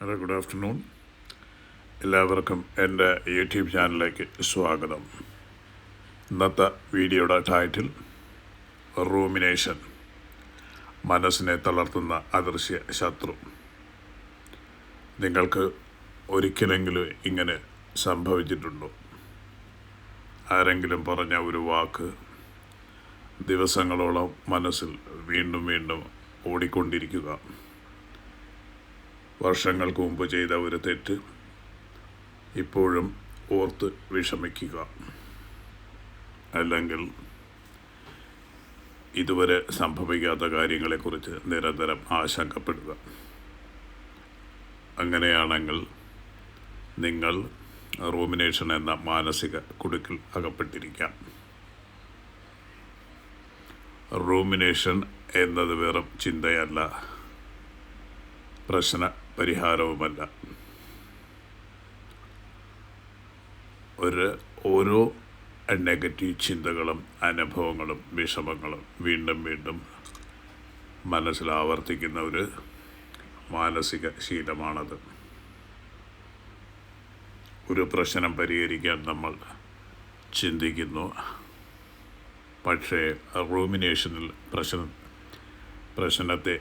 Hello, good afternoon. എല്ലാവർക്കും എൻ്റെ YouTube ചാനലിലേക്ക് സ്വാഗതം. ഇന്നത്തെ വീഡിയോയുടെ ടൈറ്റിൽ റൂമിനേഷൻ, മനസ്സിനെ തളർത്തുന്ന അദൃശ്യ ശത്രു. നിങ്ങൾക്ക് ഒരിക്കലെങ്കിലും ഇങ്ങനെ സംഭവിച്ചിട്ടുണ്ടോ? ആരെങ്കിലും പറഞ്ഞ ഒരു വാക്ക് ദിവസങ്ങളോളം മനസ്സിൽ വീണ്ടും വീണ്ടും ഓടിക്കൊണ്ടിരിക്കുക. വർഷങ്ങൾക്ക് മുമ്പ് ചെയ്ത ഒരു തെറ്റ് ഇപ്പോഴും ഓർത്ത് വിഷമിക്കുക, അല്ലെങ്കിൽ ഇതുവരെ സംഭവിക്കാത്ത കാര്യങ്ങളെക്കുറിച്ച് നിരന്തരം ആശങ്കപ്പെടുക. അങ്ങനെയാണെങ്കിൽ നിങ്ങൾ റൂമിനേഷൻ എന്ന മാനസിക കുടുക്കിൽ അകപ്പെട്ടിരിക്കാം. റൂമിനേഷൻ എന്നത് വെറും ചിന്തയല്ല, പ്രശ്ന പരിഹാരവുമല്ല. ഓരോ നെഗറ്റീവ് ചിന്തകളും അനുഭവങ്ങളും വിഷമങ്ങളും വീണ്ടും വീണ്ടും മനസ്സിൽ ആവർത്തിക്കുന്ന ഒരു മാനസിക ശീലമാണത്. ഒരു പ്രശ്നം പരിഹരിക്കാൻ നമ്മൾ ചിന്തിക്കുന്നു, പക്ഷേ റൂമിനേഷനിൽ പ്രശ്നത്തെ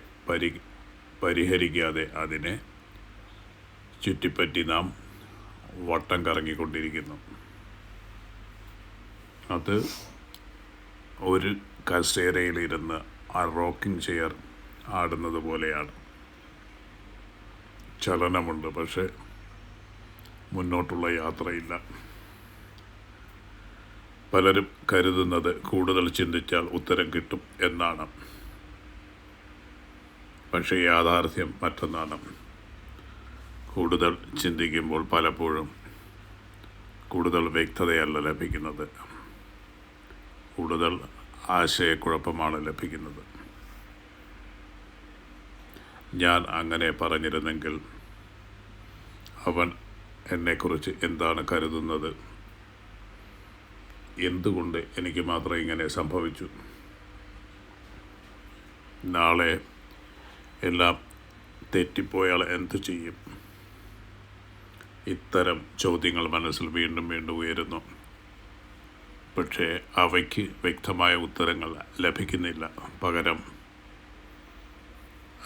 പരിഹരിക്കാതെ അതിനെ ചുറ്റിപ്പറ്റി നാം വട്ടം കറങ്ങിക്കൊണ്ടിരിക്കുന്നു. അത് ഒരു കസേരയിലിരുന്ന് ആ റോക്കിംഗ് ചെയർ ആടുന്നത് പോലെയാണ്. ചലനമുണ്ട്, പക്ഷേ മുന്നോട്ടുള്ള യാത്രയില്ല. പലരും കരുതുന്നത് കൂടുതൽ ചിന്തിച്ചാൽ ഉത്തരം കിട്ടും എന്നാണ്, പക്ഷേ യാഥാർത്ഥ്യം മറ്റൊന്നാണ്. കൂടുതൽ ചിന്തിക്കുമ്പോൾ പലപ്പോഴും കൂടുതൽ വ്യക്തതയല്ല ലഭിക്കുന്നത്, കൂടുതൽ ആശയക്കുഴപ്പമാണ് ലഭിക്കുന്നത്. ഞാൻ അങ്ങനെ പറഞ്ഞിരുന്നെങ്കിൽ അവൻ എന്നെക്കുറിച്ച് എന്താണ് കരുതുന്നത്? എന്തുകൊണ്ട് എനിക്ക് മാത്രം ഇങ്ങനെ സംഭവിച്ചു? നാളെ എല്ലാം തെറ്റിപ്പോയാൽ എന്തു ചെയ്യും? ഇത്തരം ചോദ്യങ്ങൾ മനസ്സിൽ വീണ്ടും വീണ്ടും ഉയരുന്നു. പക്ഷേ അവയ്ക്ക് വ്യക്തമായ ഉത്തരങ്ങൾ ലഭിക്കുന്നില്ല. പകരം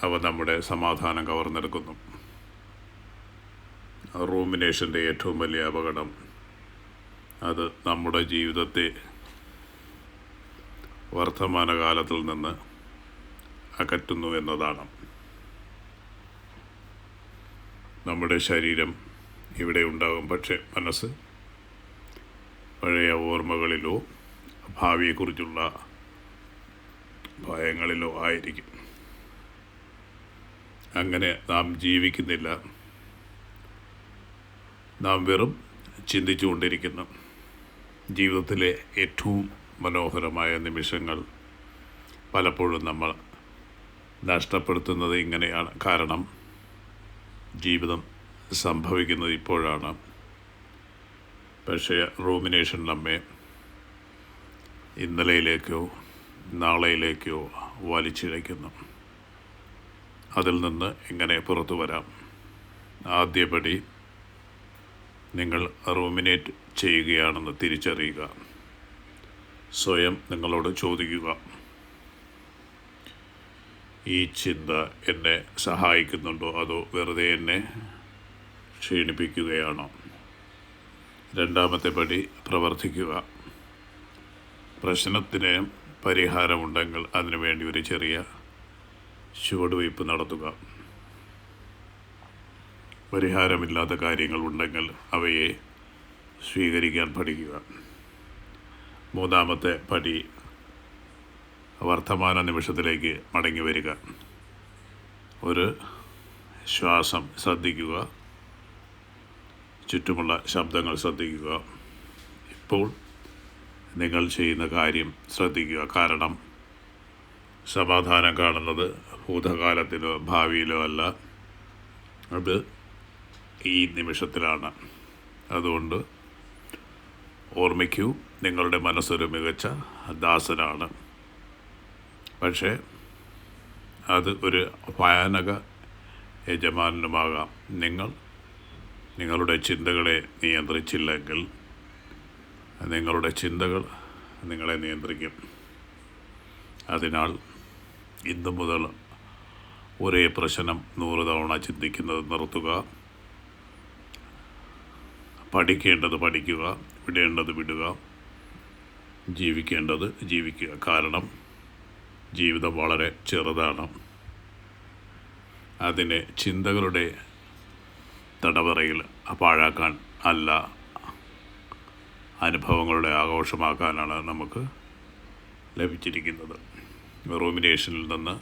അവ നമ്മുടെ സമാധാനം കവർന്നെടുക്കുന്നു. റൂമിനേഷൻ്റെ ഏറ്റവും വലിയ അപകടം അത് നമ്മുടെ ജീവിതത്തെ വർത്തമാനകാലത്തിൽ നിന്ന് അകറ്റുന്നു എന്നതാണ്. നമ്മുടെ ശരീരം ഇവിടെ ഉണ്ടാകും, പക്ഷേ മനസ്സ് പഴയ ഓർമ്മകളിലോ ഭാവിയെക്കുറിച്ചുള്ള ഭയങ്ങളിലോ ആയിരിക്കും. അങ്ങനെ നാം ജീവിക്കുന്നില്ല, നാം വെറും ചിന്തിച്ചുകൊണ്ടിരിക്കുന്നു. ജീവിതത്തിലെ ഏറ്റവും മനോഹരമായ നിമിഷങ്ങൾ പലപ്പോഴും നമ്മൾ നഷ്ടപ്പെടുത്തുന്നത് ഇങ്ങനെയാണ്. കാരണം ജീവിതം സംഭവിക്കുന്നത് ഇപ്പോഴാണ്. പക്ഷേ റൂമിനേഷൻ നമ്മെ ഇന്നലെയിലേക്കോ നാളെയിലേക്കോ വലിച്ചിഴയ്ക്കുന്നു. അതിൽ നിന്ന് എങ്ങനെ പുറത്തു വരാം? ആദ്യപടി നിങ്ങൾ റൂമിനേറ്റ് ചെയ്യുകയാണെന്ന് തിരിച്ചറിയുക. സ്വയം നിങ്ങളോട് ചോദിക്കുക, ഈ ചിന്ത എന്നെ സഹായിക്കുന്നുണ്ടോ അതോ വെറുതെ എന്നെ ക്ഷീണിപ്പിക്കുകയാണോ? രണ്ടാമത്തെ പടി പ്രവർത്തിക്കുക. പ്രശ്നത്തിന് പരിഹാരമുണ്ടെങ്കിൽ അതിനുവേണ്ടി ഒരു ചെറിയ ചുവടുവയ്പ് നടത്തുക. പരിഹാരമില്ലാത്ത കാര്യങ്ങൾ ഉണ്ടെങ്കിൽ അവയെ സ്വീകരിക്കാൻ പഠിക്കുക. മൂന്നാമത്തെ പടി വർത്തമാന നിമിഷത്തിലേക്ക് മടങ്ങി വരിക. ഒരു ശ്വാസം ശ്രദ്ധിക്കുക, ചുറ്റുമുള്ള ശബ്ദങ്ങൾ ശ്രദ്ധിക്കുക. ഇപ്പോൾ നിങ്ങൾ ചെയ്യുന്ന കാര്യം ശ്രദ്ധിക്കുക. കാരണം സമാധാനം കാണുന്നത് ഭൂതകാലത്തിലോ ഭാവിയിലോ അല്ല, അത് ഈ നിമിഷത്തിലാണ്. അതുകൊണ്ട് ഓർമ്മിക്കൂ, നിങ്ങളുടെ മനസ്സൊരു മികച്ച ദാസനാണ്. പക്ഷേ അത് ഒരു ഭയാനക യജമാനനുമാകാം. നിങ്ങളുടെ ചിന്തകളെ നിയന്ത്രിച്ചില്ലെങ്കിൽ നിങ്ങളുടെ ചിന്തകൾ നിങ്ങളെ നിയന്ത്രിക്കും. അതിനാൽ ഇന്നു മുതൽ ഒരേ പ്രശ്നം 100 തവണ ചിന്തിക്കുന്നത് നിർത്തുക. പഠിക്കേണ്ടത് പഠിക്കുക, വിടേണ്ടത് വിടുക, ജീവിക്കേണ്ടത് ജീവിക്കുക. കാരണം ജീവിതം വളരെ ചെറുതാണ്. അതിനെ ചിന്തകളുടെ തടവറയിൽ പാഴാക്കാൻ അല്ല, അനുഭവങ്ങളുടെ ആഘോഷമാക്കാനാണ് നമുക്ക് ലഭിച്ചിരിക്കുന്നത്. റൂമിനേഷനിൽ നിന്ന്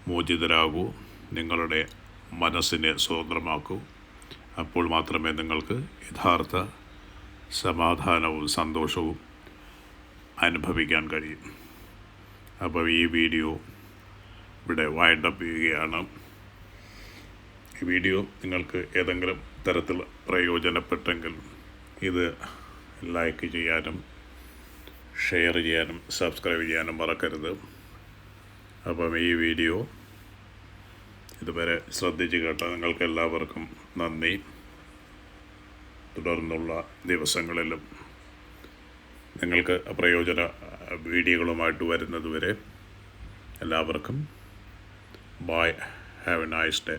മോചിതരാകൂ, നിങ്ങളുടെ മനസ്സിനെ സ്വതന്ത്രമാക്കൂ. അപ്പോൾ മാത്രമേ നിങ്ങൾക്ക് യഥാർത്ഥ സമാധാനവും സന്തോഷവും അനുഭവിക്കാൻ കഴിയും. അപ്പോൾ ഈ വീഡിയോ ഇവിടെ വൈൻഡപ്പ് ചെയ്യുകയാണ്. ഈ വീഡിയോ നിങ്ങൾക്ക് ഏതെങ്കിലും തരത്തിൽ പ്രയോജനപ്പെട്ടെങ്കിൽ ഇത് ലൈക്ക് ചെയ്യാനും ഷെയർ ചെയ്യാനും സബ്സ്ക്രൈബ് ചെയ്യാനും മറക്കരുത്. അപ്പം ഈ വീഡിയോ ഇതുവരെ ശ്രദ്ധിച്ച് കേട്ട നിങ്ങൾക്ക് എല്ലാവർക്കും നന്ദി. തുടർന്നുള്ള ദിവസങ്ങളിലും നിങ്ങൾക്ക് പ്രയോജന വീഡിയോകളുമായിട്ട് വരുന്നതുവരെ എല്ലാവർക്കും bye. Have a nice day.